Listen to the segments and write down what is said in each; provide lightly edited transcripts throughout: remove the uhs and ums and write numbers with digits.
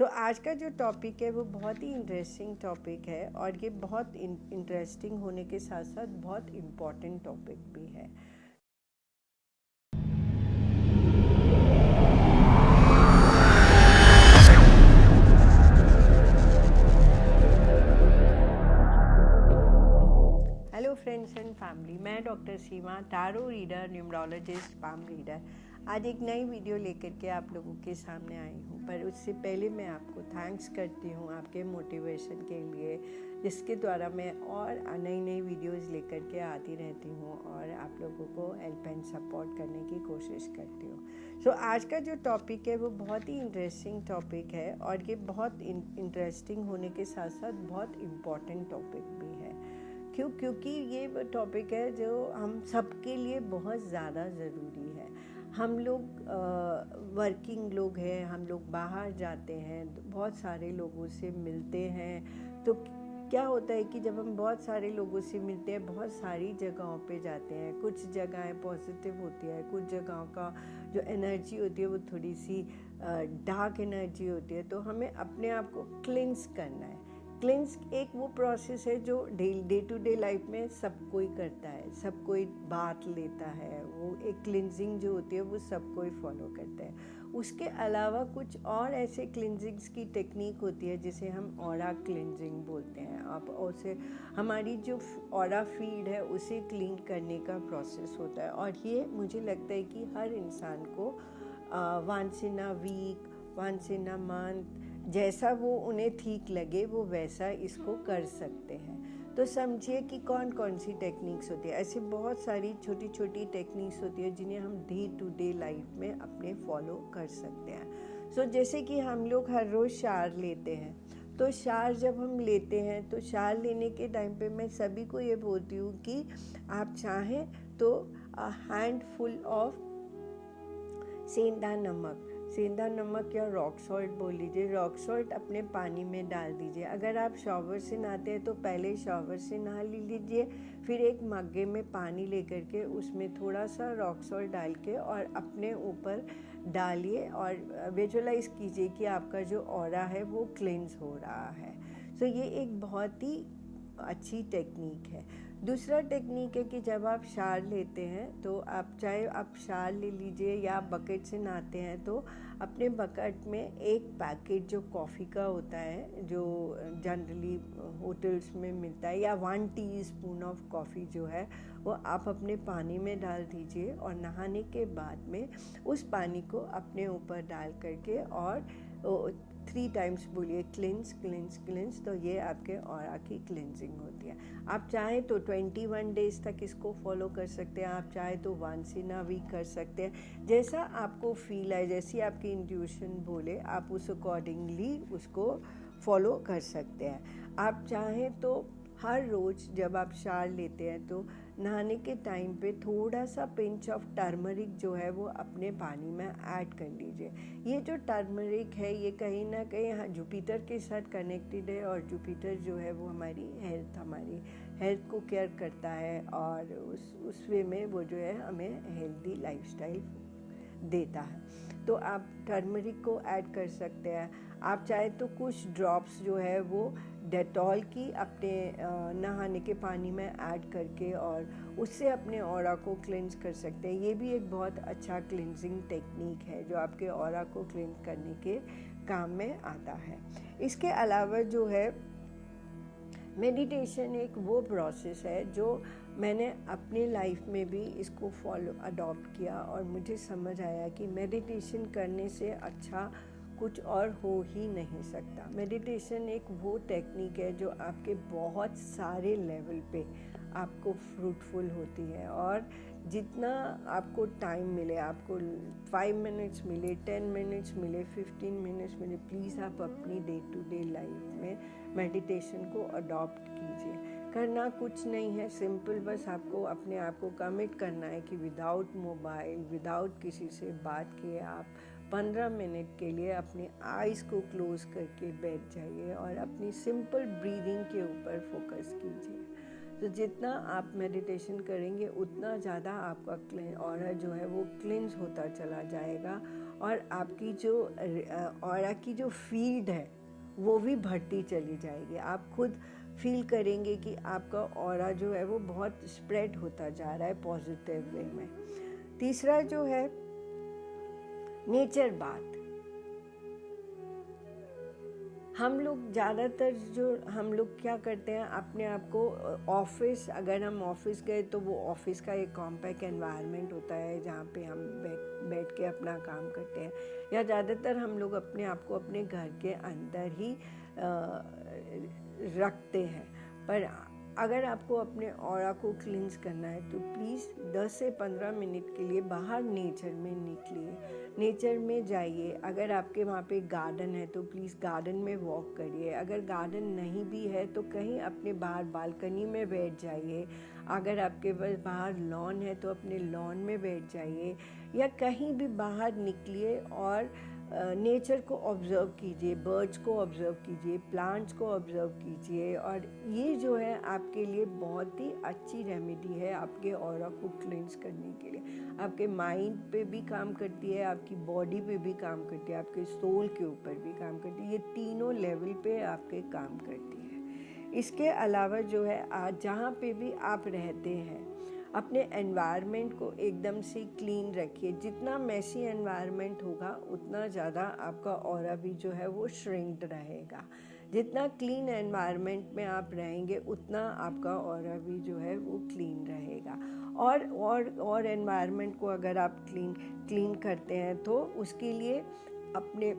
आज का जो टॉपिक है वो बहुत ही इंटरेस्टिंग टॉपिक है और ये बहुत इंटरेस्टिंग होने के साथ साथ बहुत इम्पॉर्टेंट टॉपिक भी है। हेलो फ्रेंड्स एंड फैमिली, मैं doctor Seema, tarot reader, numerologist, palm reader. आज एक नई वीडियो लेकर के आप लोगों के सामने आई हूँ, पर उससे पहले मैं आपको थैंक्स करती हूँ आपके मोटिवेशन के लिए, जिसके द्वारा मैं और नई नई वीडियोस लेकर के आती रहती हूँ और आप लोगों को हेल्प एंड सपोर्ट करने की कोशिश करती हूँ। आज का जो टॉपिक है वो बहुत ही इंटरेस्टिंग टॉपिक है और ये बहुत इंटरेस्टिंग होने के साथ साथ बहुत इम्पॉर्टेंट टॉपिक भी है। क्योंकि ये टॉपिक है जो हम सबके लिए बहुत ज़्यादा ज़रूरी है। हम लोग वर्किंग लोग हैं, हम लोग बाहर जाते हैं, बहुत सारे लोगों से मिलते हैं। तो क्या होता है कि जब हम बहुत सारे लोगों से मिलते हैं, बहुत सारी जगहों पे जाते हैं, कुछ जगहें पॉजिटिव होती है, कुछ जगहों का जो एनर्जी होती है वो थोड़ी सी डार्क एनर्जी होती है। तो हमें अपने आप को क्लिंस करना है। क्लिंस एक वो प्रोसेस है जो डे टू डे लाइफ में सब कोई करता है, सब कोई बात लेता है। वो एक क्लिंजिंग जो होती है वो सब कोई फॉलो करता है। उसके अलावा कुछ और ऐसे क्लिंजिंग्स की टेक्निक होती है जिसे हम ऑरा क्लिंजिंग बोलते हैं। आप उसे हमारी जो ऑरा फील्ड है उसे क्लीन करने का प्रोसेस होता है और ये मुझे लगता है कि हर इंसान को once in a week, once in a month, जैसा वो उन्हें ठीक लगे वो वैसा इसको कर सकते हैं। तो समझिए कि कौन कौन सी टेक्निक्स होती है। ऐसी बहुत सारी छोटी छोटी टेक्निक्स होती है जिन्हें हम डे टू डे लाइफ में अपने फॉलो कर सकते हैं। जैसे कि हम लोग हर रोज़ शावर लेते हैं, तो शावर जब हम लेते हैं तो शावर लेने के टाइम पे मैं सभी को ये बोलती हूँ कि आप चाहें तो हैंडफुल ऑफ सेंधा नमक या रॉक सॉल्ट बोल लीजिए, रॉक सॉल्ट अपने पानी में डाल दीजिए। अगर आप शॉवर से नहाते हैं तो पहले शॉवर से नहा लीजिए, फिर एक मग्गे में पानी लेकर के उसमें थोड़ा सा रॉक सॉल्ट डाल के और अपने ऊपर डालिए और विजुअलाइज कीजिए कि आपका जो ऑरा है वो क्लेंस हो रहा है। ये एक बहुत ही अच्छी टेक्निक है। दूसरा टेक्निक है कि जब आप शावर लेते हैं तो आप चाहे आप शावर ले लीजिए या बकेट से नहाते हैं तो अपने बकेट में एक पैकेट जो कॉफ़ी का होता है, जो जनरली होटल्स में मिलता है, या 1 टीस्पून ऑफ कॉफ़ी जो है वो आप अपने पानी में डाल दीजिए और नहाने के बाद में उस पानी को अपने ऊपर डाल करके और 3 टाइम्स बोलिए क्लिंस क्लिंस क्लिंस। तो ये आपके ऑरा की क्लिंजिंग होती है। आप चाहें तो 21 डेज तक इसको फॉलो कर सकते हैं, आप चाहे तो वंस इन अ वीक कर सकते हैं, जैसा आपको फील आए, जैसी आपकी इंट्यूशन बोले आप उस अकॉर्डिंगली उसको फॉलो कर सकते हैं। आप चाहें तो हर रोज़ जब आप शावर लेते हैं तो नहाने के टाइम पे थोड़ा सा पिंच ऑफ टर्मरिक जो है वो अपने पानी में ऐड कर लीजिए। ये जो टर्मरिक है ये कहीं ना कहीं जुपिटर के साथ कनेक्टेड है और जुपिटर जो है वो हमारी हेल्थ को केयर करता है और उस वे में वो जो है हमें हेल्दी लाइफस्टाइल देता है। तो आप टर्मरिक को ऐड कर सकते हैं। आप चाहे तो कुछ ड्रॉप्स जो है वो डेटॉल की अपने नहाने के पानी में ऐड करके और उससे अपने ऑरा को क्लेंस कर सकते हैं। ये भी एक बहुत अच्छा क्लिनजिंग टेक्निक है जो आपके ऑरा को क्लीन करने के काम में आता है। इसके अलावा जो है मेडिटेशन एक वो प्रोसेस है जो मैंने अपनी लाइफ में भी इसको अडॉप्ट किया और मुझे समझ आया कि मेडिटेशन करने से अच्छा कुछ और हो ही नहीं सकता। मेडिटेशन एक वो टेक्निक है जो आपके बहुत सारे लेवल पे आपको फ्रूटफुल होती है और जितना आपको टाइम मिले, आपको 5 मिनट्स मिले, 10 मिनट्स मिले, 15 मिनट्स मिले, प्लीज़ आप अपनी डे टू डे लाइफ में मेडिटेशन को अडॉप्ट कीजिए। करना कुछ नहीं है, सिंपल बस आपको अपने आप को कमिट करना है कि विदाउट मोबाइल, विदाउट किसी से बात किए आप 15 मिनट के लिए अपने आइज़ को क्लोज़ करके बैठ जाइए और अपनी सिंपल ब्रीदिंग के ऊपर फोकस कीजिए। तो जितना आप मेडिटेशन करेंगे उतना ज़्यादा आपका ऑरा जो है वो क्लिंज होता चला जाएगा और आपकी जो ऑरा की जो फील्ड है वो भी बढ़ती चली जाएगी। आप खुद फील करेंगे कि आपका ऑरा जो है वो बहुत स्प्रेड होता जा रहा है पॉजिटिव वे में। तीसरा जो है नेचर बात। हम लोग ज़्यादातर हम लोग क्या करते हैं, अपने आप को ऑफिस, अगर हम ऑफिस गए तो वो ऑफिस का एक कॉम्पैक्ट एनवायरनमेंट होता है जहाँ पे हम बैठ के अपना काम करते हैं, या ज़्यादातर हम लोग अपने आप को अपने घर के अंदर ही रखते हैं। पर अगर आपको अपने ऑरा को क्लींस करना है तो प्लीज़ 10 से 15 मिनट के लिए बाहर नेचर में निकलिए, नेचर में जाइए। अगर आपके वहाँ पे गार्डन है तो प्लीज़ गार्डन में वॉक करिए। अगर गार्डन नहीं भी है तो कहीं अपने बाहर बालकनी में बैठ जाइए। अगर आपके पास बाहर लॉन है तो अपने लॉन में बैठ जाइए, या कहीं भी बाहर निकलिए और नेचर को ऑब्ज़र्व कीजिए, बर्ड्स को ऑब्ज़र्व कीजिए, प्लांट्स को ऑब्ज़र्व कीजिए। और ये जो है आपके लिए बहुत ही अच्छी रेमेडी है आपके ऑरा को क्लींस करने के लिए। आपके माइंड पे भी काम करती है, आपकी बॉडी पे भी काम करती है, आपके सोल के ऊपर भी काम करती है। ये तीनों लेवल पे आपके काम करती है। इसके अलावा जो है आज जहाँ पे भी आप रहते हैं अपने एनवायरनमेंट को एकदम से क्लीन रखिए। जितना मैसी एनवायरनमेंट होगा उतना ज़्यादा आपका ऑरा भी जो है वो श्रिंक्ड रहेगा। जितना क्लीन एनवायरनमेंट में आप रहेंगे उतना आपका ऑरा भी जो है वो क्लीन रहेगा। और एनवायरनमेंट को अगर आप क्लीन करते हैं तो उसके लिए अपने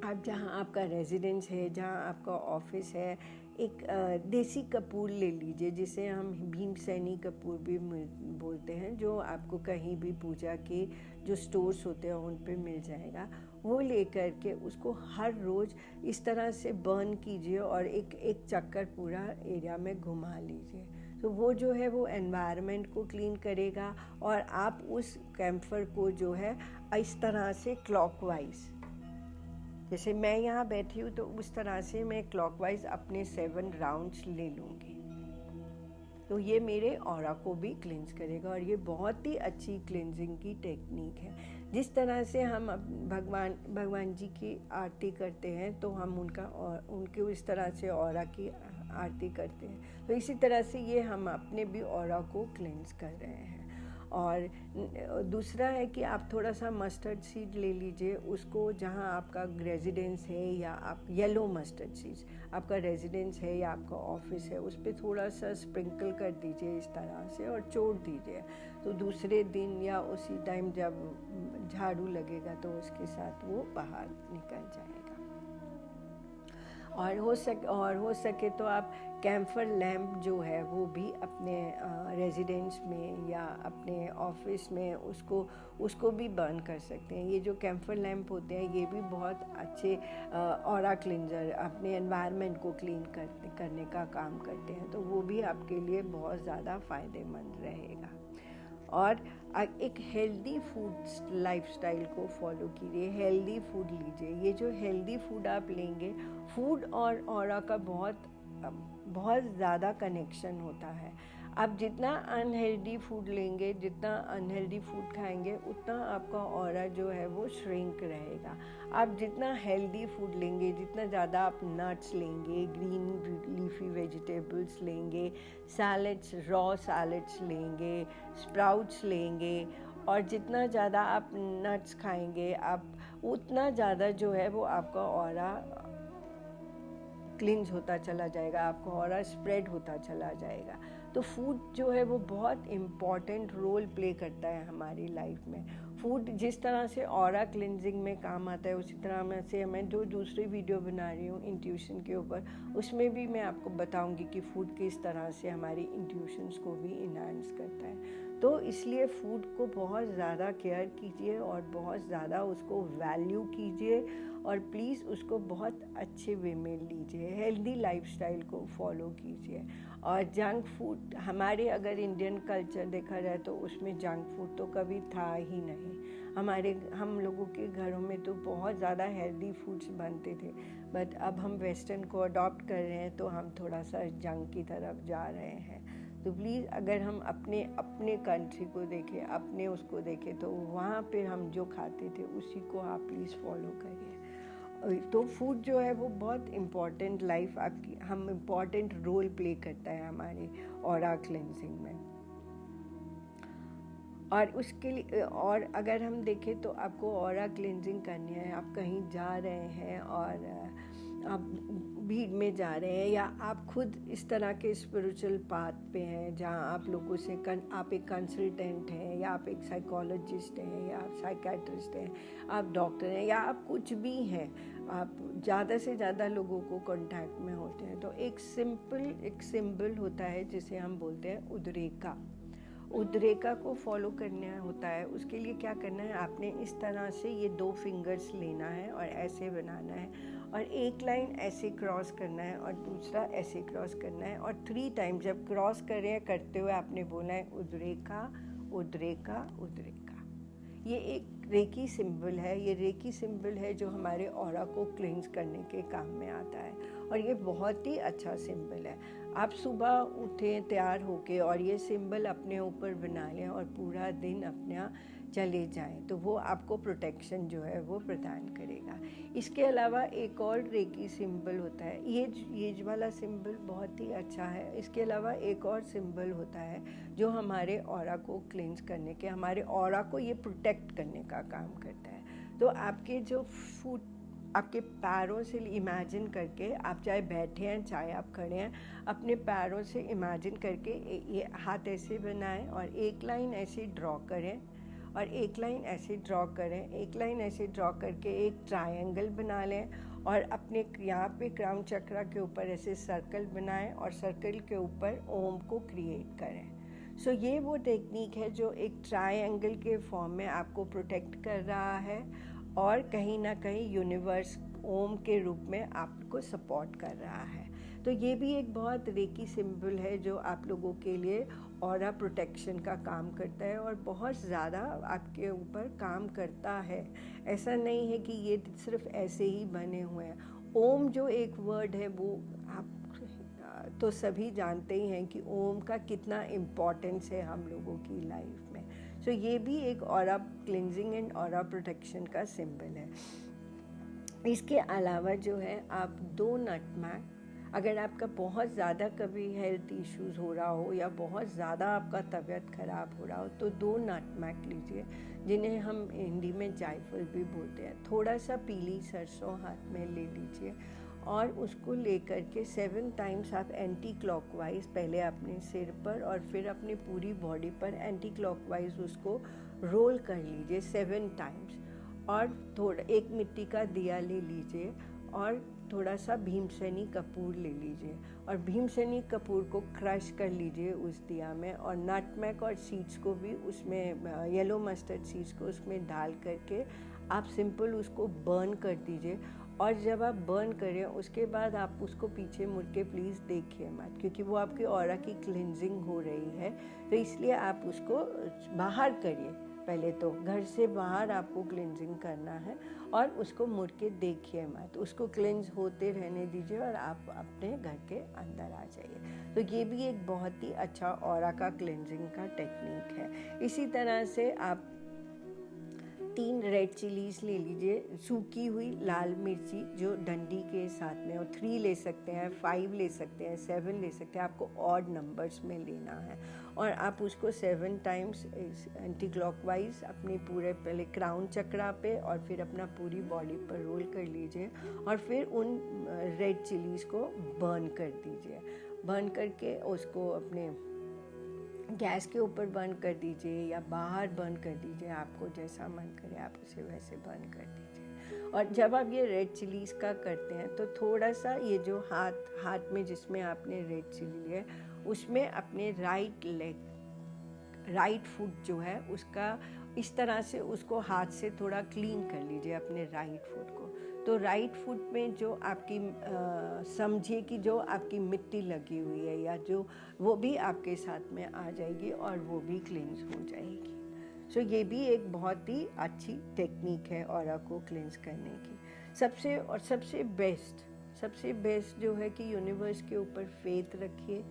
आप जहाँ आपका रेजिडेंस है, जहाँ आपका ऑफिस है, एक देसी कपूर ले लीजिए, जिसे हम भीमसेनी कपूर भी बोलते हैं, जो आपको कहीं भी पूजा के जो स्टोर्स होते हैं उन पे मिल जाएगा। वो लेकर के उसको हर रोज़ इस तरह से बर्न कीजिए और एक चक्कर पूरा एरिया में घुमा लीजिए। तो वो जो है वो एनवायरनमेंट को क्लीन करेगा। और आप उस कैम्फर को जो है इस तरह से क्लॉकवाइज, जैसे मैं यहाँ बैठी हूँ तो उस तरह से मैं क्लॉकवाइज अपने 7 राउंड्स ले लूँगी, तो ये मेरे ऑरा को भी क्लींस करेगा। और ये बहुत ही अच्छी क्लींजिंग की टेक्निक है। जिस तरह से हम भगवान जी की आरती करते हैं तो हम उनके इस तरह से ऑरा की आरती करते हैं, तो इसी तरह से ये हम अपने भी ऑरा को क्लींस कर रहे हैं। और दूसरा है कि आप थोड़ा सा मस्टर्ड सीड ले लीजिए, उसको जहाँ आपका रेजिडेंस है या आप येलो मस्टर्ड सीड्स आपका रेजिडेंस है या आपका ऑफिस है उस पर थोड़ा सा स्प्रिंकल कर दीजिए इस तरह से और छोड़ दीजिए। तो दूसरे दिन या उसी टाइम जब झाड़ू लगेगा तो उसके साथ वो बाहर निकल जाएगा। और हो सके तो आप कैम्फर लैम्प जो है वो भी अपने रेजिडेंस में या अपने ऑफिस में उसको भी बर्न कर सकते हैं। ये जो कैम्फर लैम्प होते हैं ये भी बहुत अच्छे ऑरा क्लींजर, अपने एनवायरनमेंट को क्लीन करने का काम करते हैं, तो वो भी आपके लिए बहुत ज़्यादा फ़ायदेमंद रहेगा। और एक हेल्दी फूड लाइफस्टाइल को फॉलो कीजिए, हेल्दी फूड लीजिए। ये जो हेल्दी फूड आप लेंगे, फूड और ऑरा का बहुत ज़्यादा कनेक्शन होता है। आप जितना अनहेल्दी फूड लेंगे, जितना अनहेल्दी फूड खाएंगे, उतना आपका ऑरा जो है वो श्रिंक रहेगा। आप जितना हेल्दी फूड लेंगे, जितना ज़्यादा आप नट्स लेंगे, ग्रीन लीफी वेजिटेबल्स लेंगे, सैलड्स, रॉ सैलड्स लेंगे, स्प्राउट्स लेंगे, और जितना ज़्यादा आप नट्स खाएंगे आप उतना ज़्यादा जो है वो आपका ऑरा क्लींस होता चला जाएगा, आपका ऑरा स्प्रेड होता चला जाएगा। तो फूड जो है वो बहुत इम्पॉर्टेंट रोल प्ले करता है हमारी लाइफ में। फूड जिस तरह से ऑरा क्लिनजिंग में काम आता है उसी तरह से मैं जो दूसरी वीडियो बना रही हूँ इंट्यूशन के ऊपर, उसमें भी मैं आपको बताऊँगी कि फूड किस तरह से हमारी इंट्यूशंस को भी इन्हांस करता है। तो इसलिए फूड को बहुत ज़्यादा केयर कीजिए और बहुत ज़्यादा उसको वैल्यू कीजिए और प्लीज़ उसको बहुत अच्छे वे में लीजिए, हेल्दी लाइफस्टाइल को फॉलो कीजिए। और जंक फूड, हमारे अगर इंडियन कल्चर देखा जाए तो उसमें जंक फूड तो कभी था ही नहीं। हम लोगों के घरों में तो बहुत ज़्यादा हेल्दी फूड्स बनते थे, बट अब हम वेस्टर्न को अडॉप्ट कर रहे हैं तो हम थोड़ा सा जंक की तरफ जा रहे हैं। तो प्लीज़ अगर हम अपने अपने कंट्री को देखें, अपने उसको देखें, तो वहाँ पे हम जो खाते थे उसी को आप प्लीज़ फॉलो करिए। तो फूड जो है वो बहुत इम्पॉर्टेंट लाइफ आपकी हम इम्पॉर्टेंट रोल प्ले करता है हमारे ऑरा क्लेंजिंग में। और उसके लिए और अगर हम देखें तो आपको ऑरा क्लेंजिंग करनी है, आप कहीं जा रहे हैं और आप भीड़ में जा रहे हैं, या आप खुद इस तरह के स्पिरिचुअल पाथ पे हैं जहाँ आप लोगों से आप एक कंसल्टेंट हैं, या आप एक साइकोलॉजिस्ट हैं, या आप साइकेट्रिस्ट हैं, आप डॉक्टर हैं, या आप कुछ भी हैं, आप ज़्यादा से ज़्यादा लोगों को कांटेक्ट में होते हैं, तो एक सिंबल होता है जिसे हम बोलते हैं उद्रेका। उद्रेका को फॉलो करना होता है। उसके लिए क्या करना है, आपने इस तरह से ये 2 फिंगर्स लेना है और ऐसे बनाना है, और एक लाइन ऐसे क्रॉस करना है और दूसरा ऐसे क्रॉस करना है, और 3 टाइम जब क्रॉस कर रहे हैं करते हुए आपने बोला है उद्रेका उद्रेका उद्रेका। ये एक रेकी सिंबल है, ये रेकी सिंबल है जो हमारे ऑरा को क्लींस करने के काम में आता है, और ये बहुत ही अच्छा सिंबल है। आप सुबह उठें तैयार होके और ये सिंबल अपने ऊपर बना लें और पूरा दिन अपना चले जाएं, तो वो आपको प्रोटेक्शन जो है वो प्रदान करेगा। इसके अलावा एक और रेकी सिंबल होता है, ये वाला सिंबल बहुत ही अच्छा है। इसके अलावा एक और सिंबल होता है जो हमारे ऑरा को क्लींस करने के, हमारे ऑरा को ये प्रोटेक्ट करने का काम करता है। तो आपके जो फुट, आपके पैरों से इमेजिन करके, आप चाहे बैठे हैं चाहे आप खड़े हैं, अपने पैरों से इमेजिन करके ये हाथ ऐसे बनाएं और एक लाइन ऐसे ड्रॉ करें, और एक लाइन ऐसे ड्रॉ करें, एक लाइन ऐसे ड्रॉ करके एक ट्रायंगल बना लें, और अपने यहाँ पे क्राउन चक्रा के ऊपर ऐसे सर्कल बनाएं और सर्कल के ऊपर ओम को क्रिएट करें। सो ये वो टेक्निक है जो एक ट्रायंगल के फॉर्म में आपको प्रोटेक्ट कर रहा है और कहीं ना कहीं यूनिवर्स ओम के रूप में आपको सपोर्ट कर रहा है। तो ये भी एक बहुत रेकी सिंबल है जो आप लोगों के लिए ऑरा प्रोटेक्शन का काम करता है और बहुत ज़्यादा आपके ऊपर काम करता है। ऐसा नहीं है कि ये सिर्फ ऐसे ही बने हुए हैं। ओम जो एक वर्ड है वो आप तो सभी जानते ही हैं कि ओम का कितना इम्पोर्टेंस है हम लोगों की लाइफ में। सो ये भी एक aura cleansing and aura protection का सिंबल है। इसके अलावा जो है आप 2 नटमैग, अगर आपका बहुत ज़्यादा कभी हेल्थ इश्यूज़ हो रहा हो या बहुत ज़्यादा आपका तबीयत ख़राब हो रहा हो, तो 2 नटमैग लीजिए, जिन्हें हम हिंदी में जायफल भी बोलते हैं। थोड़ा सा पीली सरसों हाथ में ले लीजिए और उसको लेकर के 7 टाइम्स आप एंटी क्लॉकवाइज, पहले अपने सिर पर और फिर अपनी पूरी बॉडी पर एंटी क्लॉकवाइज उसको रोल कर लीजिए 7 टाइम्स। और थोड़ा एक मिट्टी का दिया ले लीजिए और थोड़ा सा भीमसेनी कपूर ले लीजिए और भीमसेनी कपूर को क्रश कर लीजिए उस दिया में, और नटमैग और सीड्स को भी उसमें, येलो मस्टर्ड सीड्स को उसमें डाल करके आप सिंपल उसको बर्न कर दीजिए। और जब आप बर्न करें उसके बाद आप उसको पीछे मुड़ के प्लीज़ देखिए मत, क्योंकि वो आपकी ऑरा की क्लिनजिंग हो रही है, तो इसलिए आप उसको बाहर करिए। पहले तो घर से बाहर आपको क्लिनजिंग करना है और उसको मुड़ के देखिए मत, उसको क्लिनज होते रहने दीजिए और आप अपने घर के अंदर आ जाइए। तो ये भी एक बहुत ही अच्छा ऑरा का क्लिनजिंग का टेक्निक है। इसी तरह से आप 3 रेड चिलीज ले लीजिए, सूखी हुई लाल मिर्ची जो डंडी के साथ में, और 3 ले सकते हैं, 5 ले सकते हैं, 7 ले सकते हैं, आपको ऑड नंबर्स में लेना है। और आप उसको 7 टाइम्स एंटी क्लॉकवाइज अपने पूरे पहले क्राउन चक्रा पे और फिर अपना पूरी बॉडी पर रोल कर लीजिए और फिर उन रेड चिलीज़ को बर्न कर दीजिए। बर्न करके उसको अपने गैस के ऊपर बर्न कर दीजिए या बाहर बर्न कर दीजिए, आपको जैसा मन करे आप उसे वैसे बर्न कर दीजिए। और जब आप ये रेड चिलीज़ का करते हैं तो थोड़ा सा ये जो हाथ में जिसमें आपने रेड चिली लिया उसमें अपने राइट फुट जो है उसका इस तरह से उसको हाथ से थोड़ा क्लीन कर लीजिए अपने राइट फुट को। तो राइट फुट में जो आपकी समझिए कि जो आपकी मिट्टी लगी हुई है या जो वो भी आपके साथ में आ जाएगी और वो भी क्लींस हो जाएगी। सो ये भी एक बहुत ही अच्छी टेक्निक है ऑरा को क्लींस करने की। सबसे बेस्ट जो है कि यूनिवर्स के ऊपर फेथ रखिए,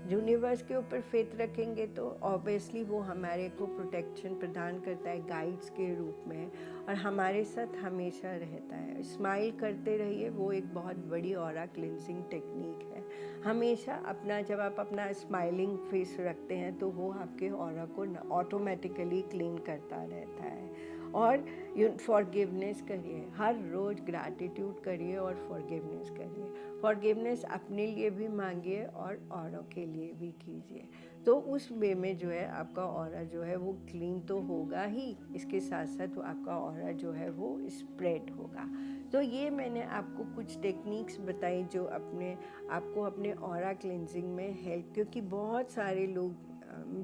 यूनिवर्स के ऊपर फेथ रखेंगे तो ऑब्वियसली वो हमारे को प्रोटेक्शन प्रदान करता है गाइड्स के रूप में, और हमारे साथ हमेशा रहता है। स्माइल करते रहिए, वो एक बहुत बड़ी ऑरा क्लिनजिंग टेक्निक है। हमेशा अपना, जब आप अपना स्माइलिंग फेस रखते हैं तो वो आपके ऑरा को ऑटोमेटिकली क्लीन करता रहता है। और फॉरगिवनेस करिए, हर रोज़ ग्रैटिट्यूड करिए और फॉरगिवनेस करिए। फॉरगिवनेस अपने लिए भी मांगिए और औरों के लिए भी कीजिए। तो उस वे में जो है आपका ऑरा जो है वो क्लीन तो होगा ही, इसके साथ साथ वो आपका ऑरा जो है वो स्प्रेड होगा। तो ये मैंने आपको कुछ टेक्निक्स बताई जो आपको अपने ऑरा क्लिनजिंग में हेल्प, क्योंकि बहुत सारे लोग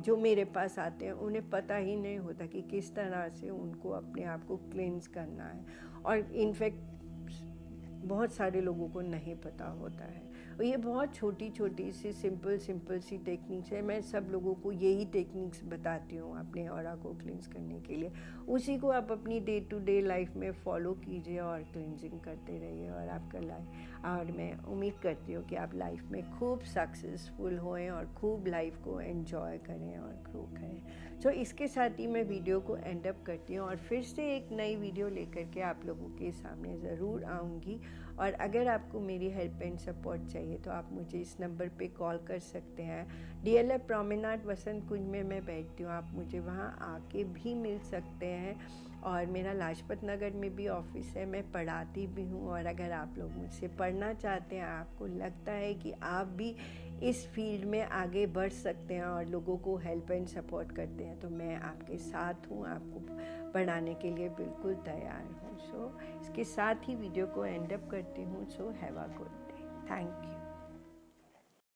जो मेरे पास आते हैं उन्हें पता ही नहीं होता कि किस तरह से उनको अपने आप को क्लींस करना है, और इनफैक्ट बहुत सारे लोगों को नहीं पता होता है। और ये बहुत छोटी छोटी सी सिंपल सी टेक्निक्स है। मैं सब लोगों को यही टेक्निक्स बताती हूँ अपने ऑरा को क्लींस करने के लिए। उसी को आप अपनी डे टू डे लाइफ में फॉलो कीजिए और क्लींजिंग करते रहिए, और आपका लाइफ, और मैं उम्मीद करती हूँ कि आप लाइफ में खूब सक्सेसफुल होएं और खूब लाइफ को एंजॉय करें और ग्रो करें। तो इसके साथ ही मैं वीडियो को एंड अप करती हूँ, और फिर से एक नई वीडियो लेकर के आप लोगों के सामने ज़रूर आऊँगी। और अगर आपको मेरी हेल्प एंड सपोर्ट चाहिए तो आप मुझे इस नंबर पे कॉल कर सकते हैं। DLF प्रोमेनाड वसंत कुंज में मैं बैठती हूँ, आप मुझे वहाँ आके भी मिल सकते हैं। और मेरा लाजपत नगर में भी ऑफिस है, मैं पढ़ाती भी हूँ। और अगर आप लोग मुझसे पढ़ना चाहते हैं, आपको लगता है कि आप भी इस फील्ड में आगे बढ़ सकते हैं और लोगों को हेल्प एंड सपोर्ट करते हैं, तो मैं आपके साथ हूँ, आपको पढ़ाने के लिए बिल्कुल तैयार हूँ। सो इसके साथ ही वीडियो को एंड अप करती हूँ। So have a good day. Thank you.